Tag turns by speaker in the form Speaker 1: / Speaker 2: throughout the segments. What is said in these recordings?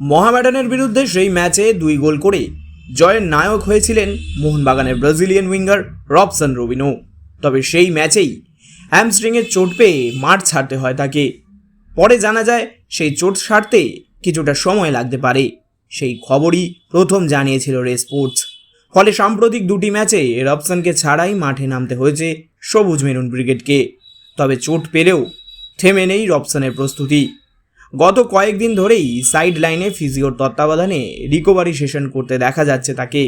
Speaker 1: মোহামেডানের বিরুদ্ধে সেই ম্যাচে 2 গোল করে জয়ের নায়ক হয়েছিলেন মোহনবাগানের ব্রাজিলিয়ান উইঙ্গার রবসন রবিনো। তবে সেই ম্যাচেই হ্যামস্ট্রিংয়ের চোট পেয়ে মাঠ ছাড়তে হয় তাকে। পরে জানা যায় সেই চোট সারতে কিছুটা সময় লাগতে পারে। সেই খবরই প্রথম জানিয়েছিল রে স্পোর্টস। ফলে সাম্প্রতিক 2টি ম্যাচে রবসনকে ছাড়াই মাঠে নামতে হয়েছে সবুজ মেরুন ব্রিগেডকে। তবে চোট পেলেও থেমে নেই রবসনের প্রস্তুতি। গত কয়েকদিন ধরেই সাইড লাইনে ফিজিওর তত্ত্বাবধানে রিকভারি সেশন করতে দেখা যাচ্ছে তাকে।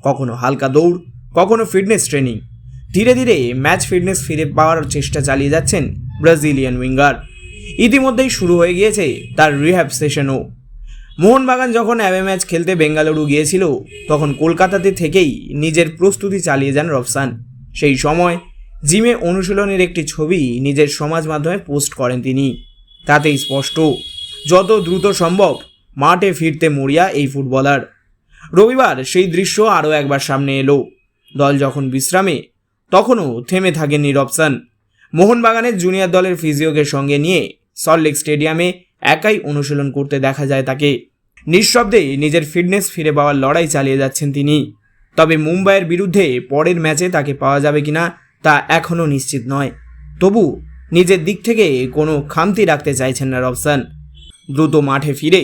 Speaker 1: কখনো হালকা দৌড়, কখনো ফিটনেস ট্রেনিং। ধীরে ধীরে ম্যাচ ফিটনেস ফিরে পাওয়ার চেষ্টা চালিয়ে যাচ্ছেন ব্রাজিলিয়ান উইঙ্গার। ইতিমধ্যেই শুরু হয়ে গিয়েছে তার রিহ্যাব সেশনও। মোহনবাগান যখন অ্যাওয়ে ম্যাচ খেলতে বেঙ্গালুরু গিয়েছিল, তখন কলকাতাতে থেকেই নিজের প্রস্তুতি চালিয়ে যান রবসান। সেই সময় জিমে অনুশীলনের একটি ছবি নিজের সমাজ মাধ্যমে পোস্ট করেন তিনি। তাতেই স্পষ্ট, যত দ্রুত সম্ভব মাঠে ফিরতে মরিয়া এই ফুটবলার। রবিবার সেই দৃশ্য আরও একবার সামনে এলো। দল যখন বিশ্রামে, তখনও থেমে থাকেননি রবসান। মোহনবাগানের জুনিয়র দলের ফিজিওকে সঙ্গে নিয়ে সল্টলেক স্টেডিয়ামে একাই অনুশীলন করতে দেখা যায় তাকে। নিঃশব্দে নিজের ফিটনেস ফিরে পাওয়ার লড়াই চালিয়ে যাচ্ছেন তিনি। তবে মুম্বাইয়ের বিরুদ্ধে পরের ম্যাচে তাকে পাওয়া যাবে কিনা তা এখনও নিশ্চিত নয়। তবু নিজের দিক থেকে কোনো খামতি রাখতে চাইছেন না রবসান। দ্রুত মাঠে ফিরে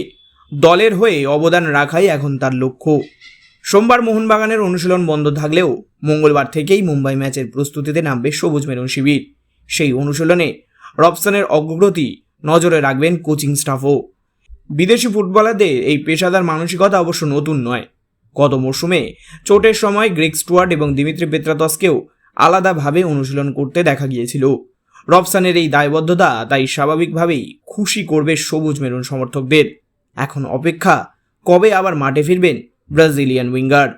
Speaker 1: দলের হয়ে অবদান রাখাই এখন তার লক্ষ্য। সোমবার মোহনবাগানের অনুশীলন বন্ধ থাকলেও মঙ্গলবার থেকেই মুম্বাই ম্যাচের প্রস্তুতিতে নামবে সবুজ মেরুন শিবির। সেই অনুশীলনে রবসানের অগ্রগতি নজরে রাখবেন কোচিং স্টাফও। বিদেশি ফুটবলারদের এই পেশাদার মানসিকতা অবশ্য নতুন নয়। গত মরশুমে চোটের সময় গ্রেগ স্টুয়ার্ট এবং দিমিত্রি পেত্রাতসকেও আলাদাভাবে অনুশীলন করতে দেখা গিয়েছিল। রবসানের এই দায়বদ্ধতা তাই স্বাভাবিকভাবেই খুশি করবে সবুজ মেরুন সমর্থকদের। এখন অপেক্ষা, কবে আবার মাঠে ফিরবেন ব্রাজিলিয়ান উইঙ্গার।